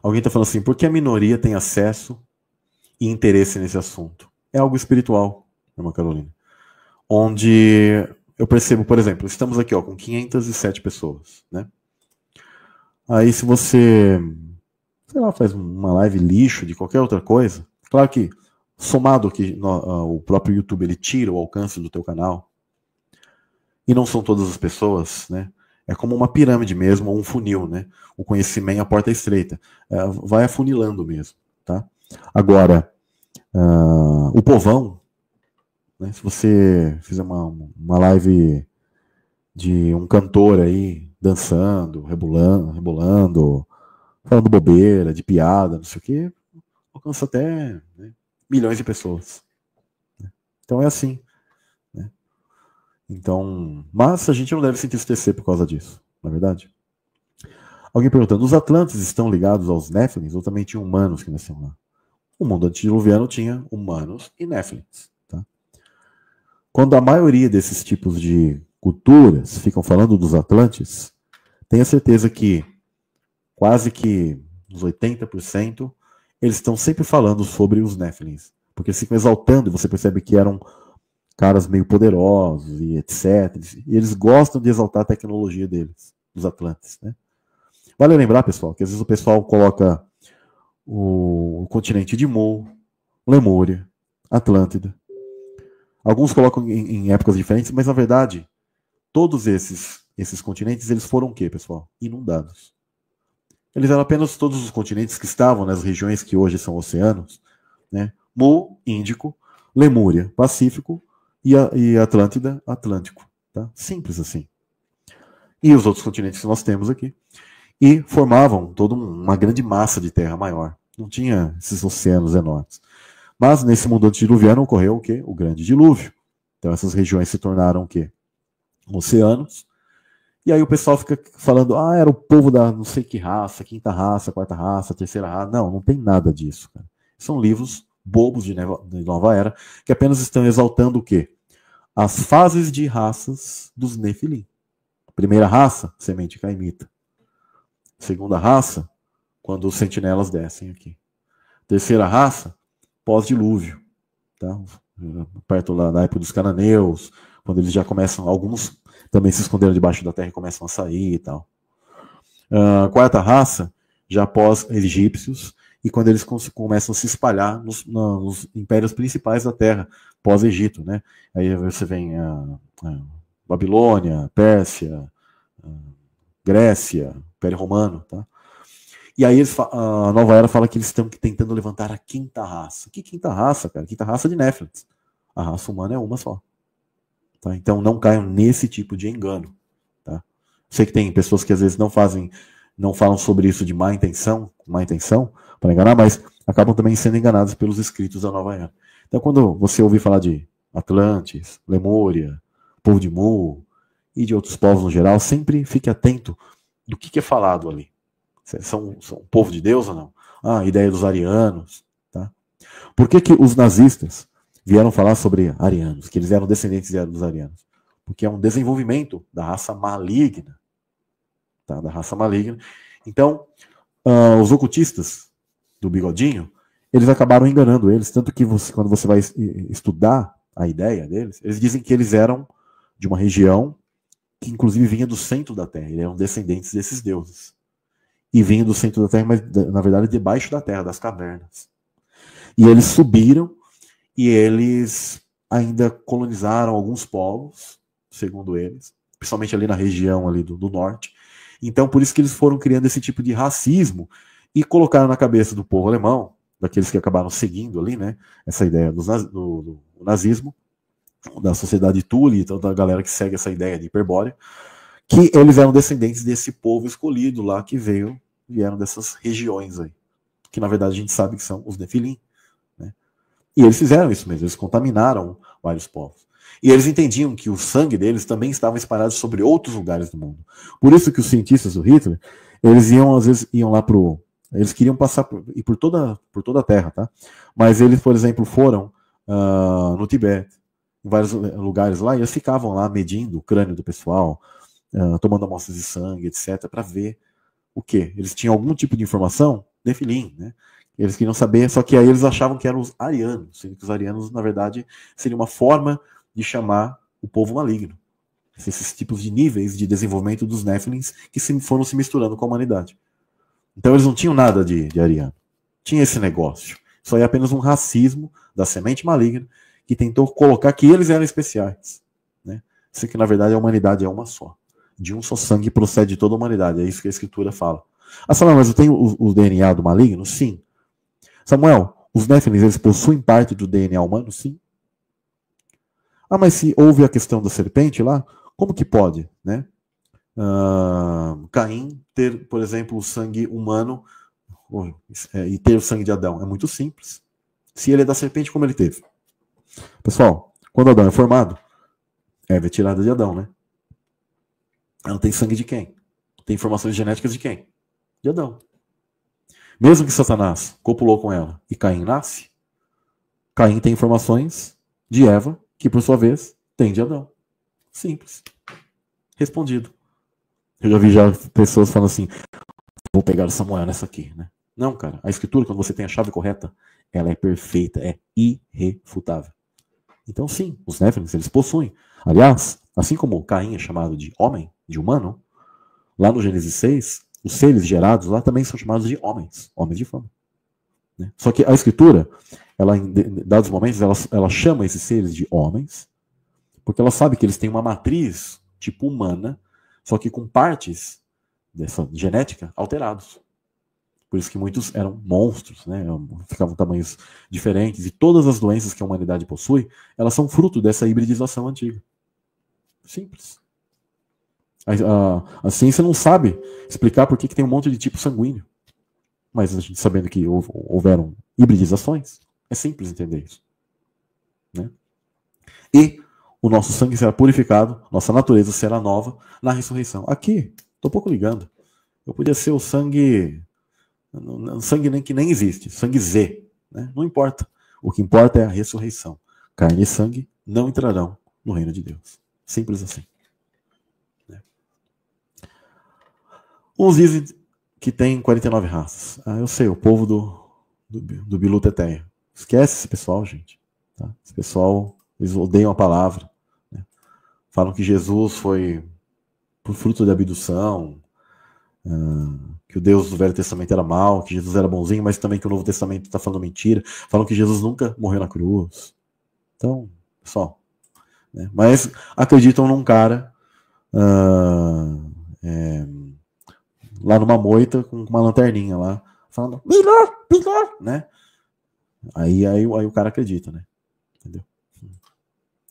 Alguém está falando assim, por que a minoria tem acesso e interesse nesse assunto? É algo espiritual, irmã Carolina. Onde eu percebo, por exemplo, estamos aqui com 507 pessoas, né? Aí se você, sei lá, faz uma live lixo de qualquer outra coisa, claro que somado que o próprio YouTube ele tira o alcance do teu canal, e não são todas as pessoas, né? É como uma pirâmide mesmo, ou um funil, né? O conhecimento, a porta é estreita. Vai afunilando mesmo, tá? Agora, o povão, né? Se você fizer uma live de um cantor aí, dançando, rebolando, falando bobeira, de piada, não sei o quê, alcança até, né, milhões de pessoas. Então é assim. Né? Então, mas a gente não deve se entristecer por causa disso, não é verdade? Alguém perguntando, os Atlantes estão ligados aos Néfilins ou também tinham humanos que nasciam lá? O mundo antediluviano tinha humanos e Néfilins. Tá? Quando a maioria desses tipos de culturas ficam falando dos Atlantes, tenha certeza que quase que uns 80% eles estão sempre falando sobre os Néfilins. Porque eles ficam exaltando e você percebe que eram caras meio poderosos e etc. E eles gostam de exaltar a tecnologia deles, dos Atlantes. Né? Vale lembrar, pessoal, que às vezes o pessoal coloca o continente de Mu, Lemúria, Atlântida. Alguns colocam em épocas diferentes, mas na verdade, todos esses continentes eles foram o quê, pessoal? Inundados. Eles eram apenas todos os continentes que estavam nas regiões que hoje são oceanos, né? Mu, Índico, Lemúria, Pacífico e Atlântida, Atlântico. Tá? Simples assim. E os outros continentes que nós temos aqui. E formavam toda uma grande massa de terra maior. Não tinha esses oceanos enormes. Mas nesse mundo antediluviano ocorreu o quê? O grande dilúvio. Então essas regiões se tornaram o quê? Oceanos. E aí o pessoal fica falando, era o povo da não sei que raça, quinta raça, quarta raça, terceira raça. Não, não tem nada disso. Cara. São livros bobos de nova era, que apenas estão exaltando o quê? As fases de raças dos Nefilim. Primeira raça, semente caimita. Segunda raça, quando os sentinelas descem aqui. Terceira raça, pós-dilúvio. Tá? Perto lá da época dos cananeus, quando eles já começam, alguns também se esconderam debaixo da terra e começam a sair e tal. Quarta raça, já pós-egípcios, e quando eles começam a se espalhar nos impérios principais da terra, pós-Egito. Né? Aí você vem Babilônia, Pérsia, Grécia, Império Romano. Tá? E aí a Nova Era fala que eles estão tentando levantar a quinta raça. Que quinta raça, cara? Quinta raça de Néfilins. A raça humana é uma só. Tá? Então não caiam nesse tipo de engano. Tá? Sei que tem pessoas que às vezes não falam sobre isso de má intenção para enganar, mas acabam também sendo enganados pelos escritos da Nova Era. Então quando você ouvir falar de Atlantes, Lemúria, povo de Mu e de outros povos no geral, sempre fique atento do que é falado ali. São povo de Deus ou não? A ideia dos arianos. Tá? Por que os nazistas vieram falar sobre arianos, que eles eram descendentes dos arianos? Porque é um desenvolvimento da raça maligna. Tá? Da raça maligna. Então, os ocultistas do bigodinho, eles acabaram enganando eles, tanto que quando você vai estudar a ideia deles, eles dizem que eles eram de uma região que inclusive vinha do centro da Terra, eles eram descendentes desses deuses. E vinham do centro da Terra, mas na verdade debaixo da Terra, das cavernas. E eles subiram e eles ainda colonizaram alguns povos, segundo eles, principalmente ali na região ali do norte. Então, por isso que eles foram criando esse tipo de racismo e colocaram na cabeça do povo alemão, daqueles que acabaram seguindo ali, né, essa ideia do nazismo, da sociedade Thule, então da galera que segue essa ideia de Hiperbórea, que eles eram descendentes desse povo escolhido lá que vieram dessas regiões aí, que na verdade a gente sabe que são os Nefilim. Né? E eles fizeram isso mesmo, eles contaminaram vários povos. E eles entendiam que o sangue deles também estava espalhado sobre outros lugares do mundo. Por isso que os cientistas do Hitler, eles às vezes iam lá eles queriam passar por toda a Terra, tá? Mas eles, por exemplo, foram no Tibete, em vários lugares lá, e eles ficavam lá medindo o crânio do pessoal, tomando amostras de sangue, etc., para ver o quê? Eles tinham algum tipo de informação Nefilim, né? Eles queriam saber, só que aí eles achavam que eram os arianos, sendo que os arianos, na verdade, seria uma forma de chamar o povo maligno. Esses tipos de níveis de desenvolvimento dos Nefilins que foram se misturando com a humanidade. Então eles não tinham nada de ariano. Tinha esse negócio. Isso aí é apenas um racismo da semente maligna que tentou colocar que eles eram especiais. Né? Isso que, na verdade, a humanidade é uma só. De um só sangue procede toda a humanidade. É isso que a Escritura fala. Ah, Samuel, mas eu tenho o DNA do maligno? Sim. Samuel, os Nefilins, eles possuem parte do DNA humano? Sim. Ah, mas se houve a questão da serpente lá, como que pode, né? Caim ter, por exemplo, o sangue humano e ter o sangue de Adão? É muito simples. Se ele é da serpente, como ele teve? Pessoal, quando Adão é formado, Eva é tirada de Adão, né? Ela tem sangue de quem? Tem informações genéticas de quem? De Adão. Mesmo que Satanás copulou com ela e Caim nasce, Caim tem informações de Eva, que por sua vez tem de Adão. Simples. Respondido. Eu já vi pessoas falando assim, vou pegar o Samuel nessa aqui, né? Não, cara. A Escritura, quando você tem a chave correta, ela é perfeita, é irrefutável. Então, sim, os Néfilins, eles possuem. Aliás, assim como Caim é chamado de homem, de humano, lá no Gênesis 6, os seres gerados lá também são chamados de homens, homens de fama. Né? Só que a Escritura, ela, em dados momentos, ela chama esses seres de homens, porque ela sabe que eles têm uma matriz tipo humana, só que com partes dessa genética alterados. Por isso que muitos eram monstros, né? Ficavam tamanhos diferentes. E todas as doenças que a humanidade possui, elas são fruto dessa hibridização antiga. Simples. A ciência não sabe explicar por que tem um monte de tipo sanguíneo. Mas a gente sabendo que houveram hibridizações, é simples entender isso. Né? E o nosso sangue será purificado, nossa natureza será nova na ressurreição. Aqui, estou pouco ligando. Eu podia ser o sangue nem que nem existe, sangue Z, né? Não importa. O que importa é a ressurreição. Carne e sangue não entrarão no reino de Deus. Simples assim. Né? Uns dizem que tem 49 raças. Ah, eu sei, o povo do Bilu Teteia. Esquece esse pessoal, gente. Tá? Esse pessoal, eles odeiam a palavra. Né? Falam que Jesus foi por fruto da abdução, que o Deus do Velho Testamento era mau, que Jesus era bonzinho, mas também que o Novo Testamento está falando mentira. Falam que Jesus nunca morreu na cruz. Então, pessoal, né? Mas acreditam num cara lá numa moita com uma lanterninha lá, falando Bilor, né? Aí o cara acredita, né? Entendeu?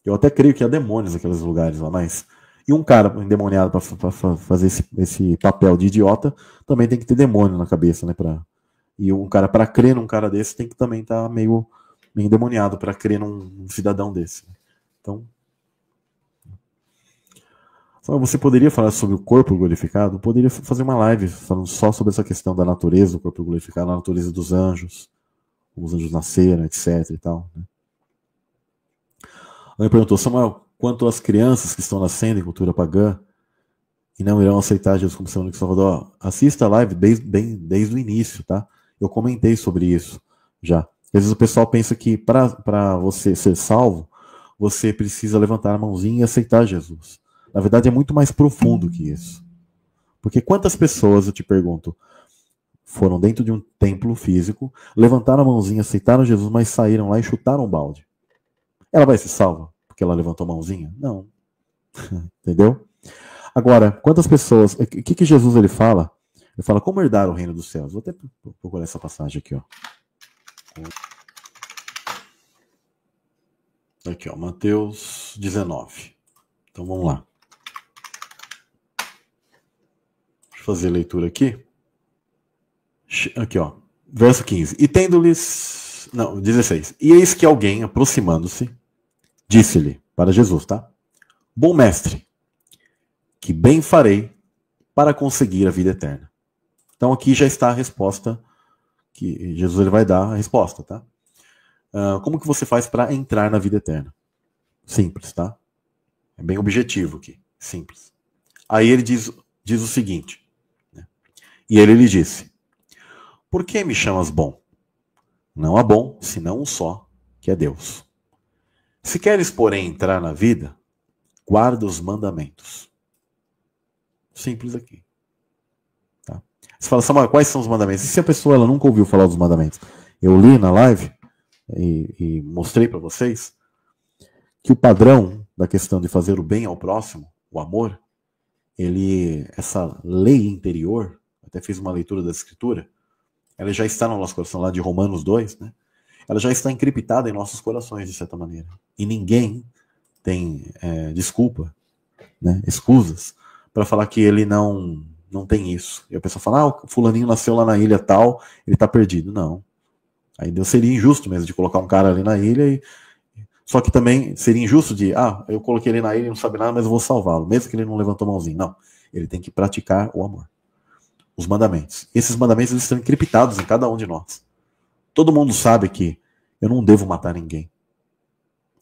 Eu até creio que há demônios naqueles lugares lá, mas e um cara endemoniado para fazer esse papel de idiota também tem que ter demônio na cabeça, né? E um cara, para crer num cara desse, tem que também estar meio endemoniado para crer num cidadão desse. Então, você poderia falar sobre o corpo glorificado? Poderia fazer uma live falando só sobre essa questão da natureza do corpo glorificado, a natureza dos anjos, como os anjos nasceram, etc. e tal. Né? Ele perguntou, Samuel, quanto às crianças que estão nascendo em cultura pagã e não irão aceitar Jesus como seu único Salvador, assista a live desde o início, tá? Eu comentei sobre isso já. Às vezes o pessoal pensa que para você ser salvo, você precisa levantar a mãozinha e aceitar Jesus. Na verdade, é muito mais profundo que isso. Porque quantas pessoas, eu te pergunto, foram dentro de um templo físico, levantaram a mãozinha, aceitaram Jesus, mas saíram lá e chutaram o balde? Ela vai ser salva porque ela levantou a mãozinha? Não. Entendeu? Agora, quantas pessoas... O que Jesus ele fala? Ele fala como herdar o reino dos céus. Vou até procurar essa passagem aqui, ó. Aqui, ó, Mateus 19. Então vamos lá. Deixa eu fazer a leitura aqui. Aqui, ó. Verso 15. E tendo-lhes... Não, 16. E eis que alguém, aproximando-se, disse-lhe, para Jesus, tá? Bom mestre, que bem farei para conseguir a vida eterna. Então aqui já está a resposta, que Jesus ele vai dar a resposta, tá? Como que você faz para entrar na vida eterna? Simples, tá? É bem objetivo aqui, simples. Aí ele diz o seguinte, né? E ele lhe disse, Por que me chamas bom? Não há bom, senão um só, que é Deus. Se queres, porém, entrar na vida, guarda os mandamentos. Simples aqui. Tá? Você fala, Samuel, quais são os mandamentos? E se a pessoa ela nunca ouviu falar dos mandamentos? Eu li na live e mostrei para vocês que o padrão da questão de fazer o bem ao próximo, o amor, essa lei interior, até fiz uma leitura da Escritura, ela já está no nosso coração, lá de Romanos 2, né? Ela já está encriptada em nossos corações, de certa maneira. E ninguém tem desculpa, né, escusas, para falar que ele não tem isso. E a pessoa fala, o fulaninho nasceu lá na ilha tal, ele está perdido. Não. Aí Deus seria injusto mesmo de colocar um cara ali na ilha. Só que também seria injusto de, eu coloquei ele na ilha e não sabe nada, mas eu vou salvá-lo, mesmo que ele não levantou mãozinho. Não. Ele tem que praticar o amor. Os mandamentos. Esses mandamentos eles estão encriptados em cada um de nós. Todo mundo sabe que eu não devo matar ninguém.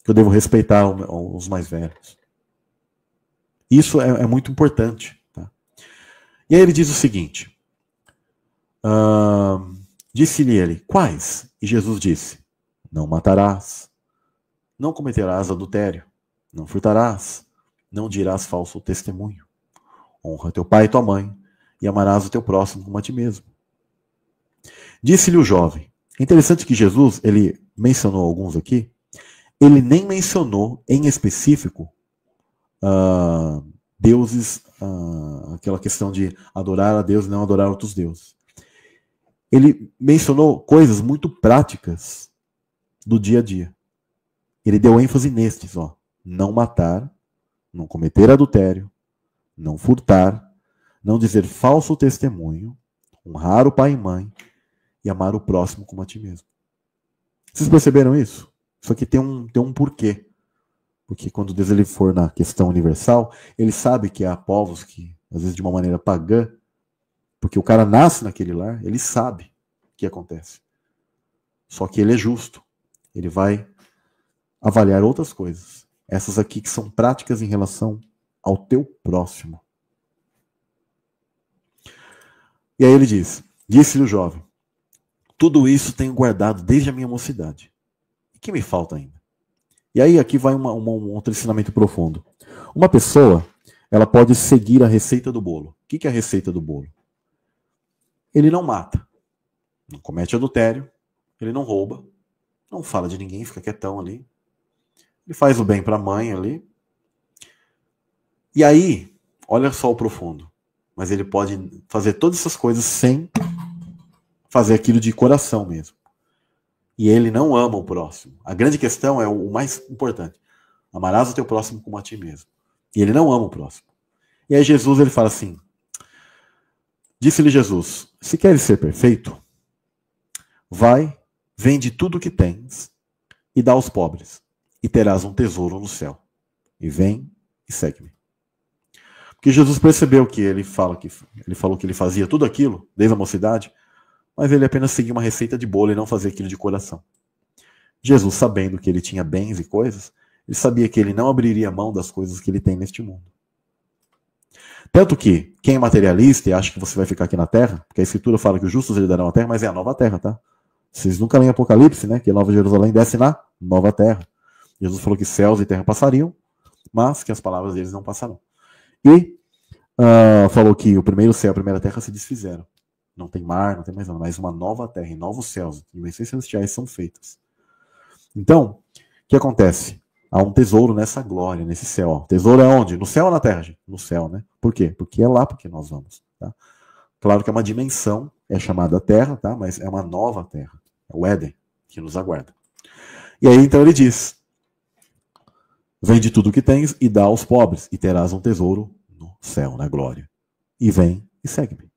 Que eu devo respeitar os mais velhos. Isso é muito importante. Tá? E aí ele diz o seguinte. Disse-lhe ele, quais? E Jesus disse, não matarás, não cometerás adultério, não furtarás, não dirás falso testemunho. Honra teu pai e tua mãe, e amarás o teu próximo como a ti mesmo. Disse-lhe o jovem. É interessante que Jesus, ele mencionou alguns aqui, ele nem mencionou em específico deuses, aquela questão de adorar a Deus e não adorar outros deuses. Ele mencionou coisas muito práticas do dia a dia. Ele deu ênfase nestes, não matar, não cometer adultério, não furtar, não dizer falso testemunho, honrar o pai e mãe e amar o próximo como a ti mesmo. Vocês perceberam isso? Isso aqui tem um porquê. Porque quando Deus ele for na questão universal, ele sabe que há povos que, às vezes de uma maneira pagã, porque o cara nasce naquele lar, ele sabe o que acontece. Só que ele é justo. Ele vai avaliar outras coisas. Essas aqui que são práticas em relação ao teu próximo. E aí ele diz, disse-lhe o jovem, tudo isso tenho guardado desde a minha mocidade. E que me falta ainda? E aí aqui vai um outro ensinamento profundo. Uma pessoa, ela pode seguir a receita do bolo. O que é a receita do bolo? Ele não mata, não comete adultério, ele não rouba, não fala de ninguém, fica quietão ali. Ele faz o bem para a mãe ali. E aí, olha só o profundo. Mas ele pode fazer todas essas coisas sem fazer aquilo de coração mesmo. E ele não ama o próximo. A grande questão é o mais importante. Amarás o teu próximo como a ti mesmo. E ele não ama o próximo. E aí Jesus ele fala assim, disse-lhe Jesus, se queres ser perfeito, vai, vende tudo o que tens e dá aos pobres, e terás um tesouro no céu. E vem e segue-me. Porque Jesus percebeu que ele falou que ele fazia tudo aquilo, desde a mocidade, mas ele apenas seguia uma receita de bolo e não fazia aquilo de coração. Jesus, sabendo que ele tinha bens e coisas, ele sabia que ele não abriria mão das coisas que ele tem neste mundo. Tanto que, quem é materialista e acha que você vai ficar aqui na Terra, porque a Escritura fala que os justos herdarão a Terra, mas é a nova Terra, tá? Vocês nunca leem Apocalipse, né? Que a Nova Jerusalém desce na nova Terra. Jesus falou que céus e terra passariam, mas que as palavras deles não passarão. E falou que o primeiro céu e a primeira terra se desfizeram. Não tem mar, não tem mais nada, mas uma nova terra e novos céus, dimensões celestiais são feitas. Então, o que acontece? Há um tesouro nessa glória, nesse céu. O tesouro é onde? No céu ou na terra, gente? No céu, né? Por quê? Porque é lá porque nós vamos. Tá? Claro que é uma dimensão, é chamada terra, tá? Mas é uma nova terra. É o Éden que nos aguarda. E aí, então, ele diz, vende tudo o que tens e dá aos pobres, e terás um tesouro no céu, na glória. E vem e segue-me.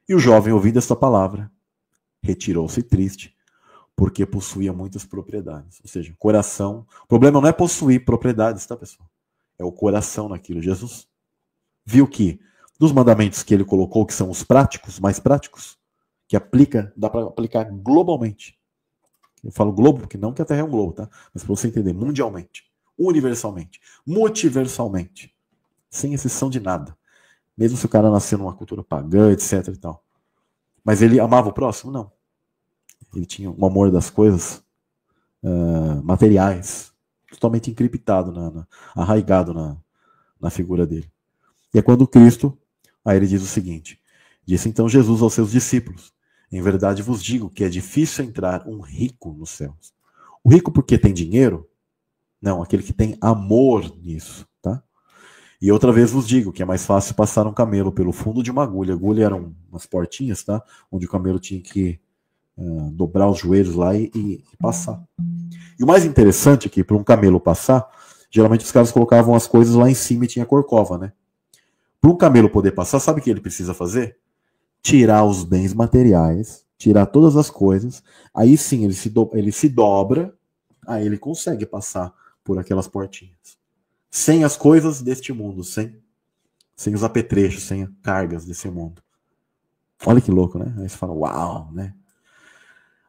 E o jovem, ouvindo esta palavra, retirou-se triste, porque possuía muitas propriedades. Ou seja, coração. O problema não é possuir propriedades, tá, pessoal? É o coração naquilo. Jesus viu que, dos mandamentos que ele colocou, que são os práticos, mais práticos, que dá para aplicar globalmente. Eu falo globo, porque não que a Terra é um globo, tá? Mas para você entender, mundialmente, universalmente, multiversalmente, sem exceção de nada. Mesmo se o cara nasceu numa cultura pagã, etc e tal. Mas ele amava o próximo? Não. Ele tinha um amor das coisas materiais, totalmente encriptado, arraigado na figura dele. E é quando Cristo, aí ele diz o seguinte, disse então Jesus aos seus discípulos, em verdade vos digo que é difícil entrar um rico nos céus. O rico porque tem dinheiro? Não, aquele que tem amor nisso, tá? E outra vez vos digo que é mais fácil passar um camelo pelo fundo de uma agulha. Agulha eram umas portinhas, tá? Onde o camelo tinha que dobrar os joelhos lá e passar. E o mais interessante é que para um camelo passar, geralmente os caras colocavam as coisas lá em cima e tinha corcova, né? Para um camelo poder passar, sabe o que ele precisa fazer? Tirar os bens materiais, tirar todas as coisas, aí sim ele se dobra, aí ele consegue passar por aquelas portinhas. Sem as coisas deste mundo, sem os apetrechos, sem cargas desse mundo. Olha que louco, né? Aí você fala, uau, né?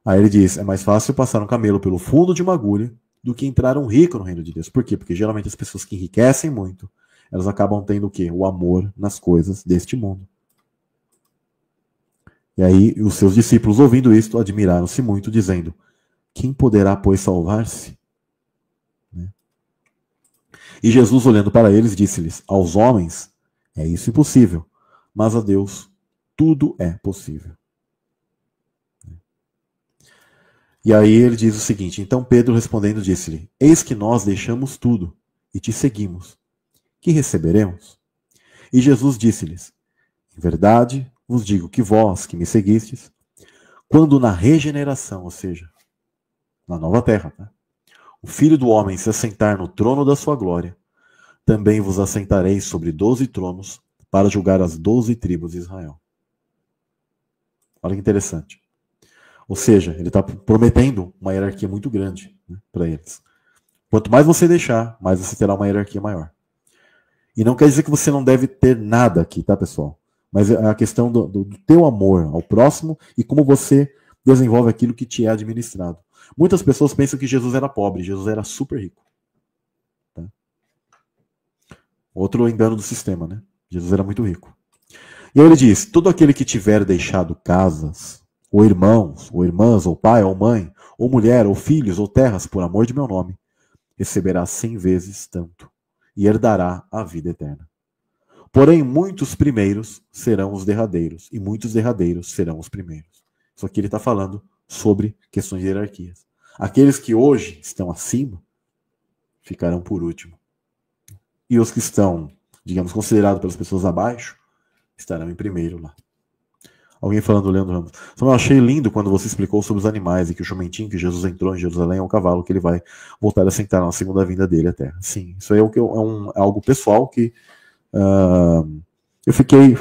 Aí ele diz, é mais fácil passar um camelo pelo fundo de uma agulha do que entrar um rico no reino de Deus. Por quê? Porque geralmente as pessoas que enriquecem muito, elas acabam tendo o quê? O amor nas coisas deste mundo. E aí os seus discípulos, ouvindo isto, admiraram-se muito, dizendo, quem poderá, pois, salvar-se? Né? E Jesus, olhando para eles, disse-lhes, aos homens é isso impossível, mas a Deus tudo é possível. E aí ele diz o seguinte, então Pedro respondendo disse-lhe, eis que nós deixamos tudo e te seguimos. Que receberemos? E Jesus disse-lhes, em verdade vos digo que vós que me seguistes, quando na regeneração, ou seja, na nova terra, tá? O Filho do Homem se assentar no trono da sua glória, também vos assentareis sobre 12 tronos para julgar as 12 tribos de Israel. Olha que interessante. Ou seja, ele está prometendo uma hierarquia muito grande, né, para eles. Quanto mais você deixar, mais você terá uma hierarquia maior. E não quer dizer que você não deve ter nada aqui, tá, pessoal? Mas é a questão do teu amor ao próximo e como você desenvolve aquilo que te é administrado. Muitas pessoas pensam que Jesus era pobre, Jesus era super rico. Tá? Outro engano do sistema, né? Jesus era muito rico. E aí ele diz, todo aquele que tiver deixado casas, ou irmãos, ou irmãs, ou pai, ou mãe, ou mulher, ou filhos, ou terras, por amor de meu nome, receberá 100 vezes tanto, e herdará a vida eterna. Porém, muitos primeiros serão os derradeiros, e muitos derradeiros serão os primeiros. Isso aqui ele está falando sobre questões de hierarquias. Aqueles que hoje estão acima, ficarão por último. E os que estão, digamos, considerados pelas pessoas abaixo, estarão em primeiro lá. Alguém falando, Leandro Ramos. Então, eu achei lindo quando você explicou sobre os animais e que o jumentinho que Jesus entrou em Jerusalém é um cavalo que ele vai voltar a sentar na segunda vinda dele à terra. Sim, isso aí é algo pessoal que eu fiquei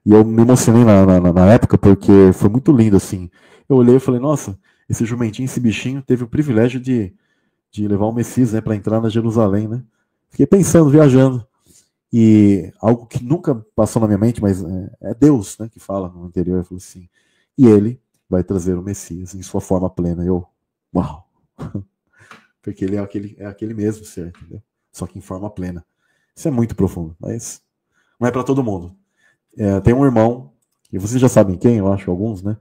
e eu me emocionei na época porque foi muito lindo assim. Eu olhei e falei, nossa, esse jumentinho, esse bichinho teve o privilégio de levar o Messias, né, para entrar na Jerusalém, né? Fiquei pensando, viajando. E algo que nunca passou na minha mente, mas é Deus, né, que fala no interior, eu falei assim, e ele vai trazer o Messias em sua forma plena. Eu, uau! Porque ele é aquele mesmo ser, entendeu? Só que em forma plena. Isso é muito profundo, mas não é para todo mundo. Tem um irmão, e vocês já sabem quem, eu acho, alguns, né?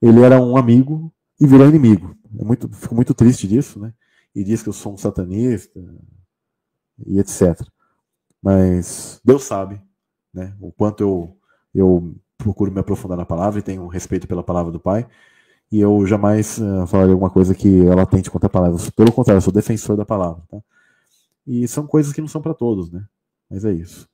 Ele era um amigo e virou inimigo. Fico muito triste disso, né? E diz que eu sou um satanista e etc. Mas Deus sabe, né, o quanto eu procuro me aprofundar na palavra e tenho respeito pela palavra do Pai, e eu jamais falarei alguma coisa que ela tente contra a palavra. Pelo contrário, eu sou defensor da palavra. Tá? E são coisas que não são para todos, né? Mas é isso.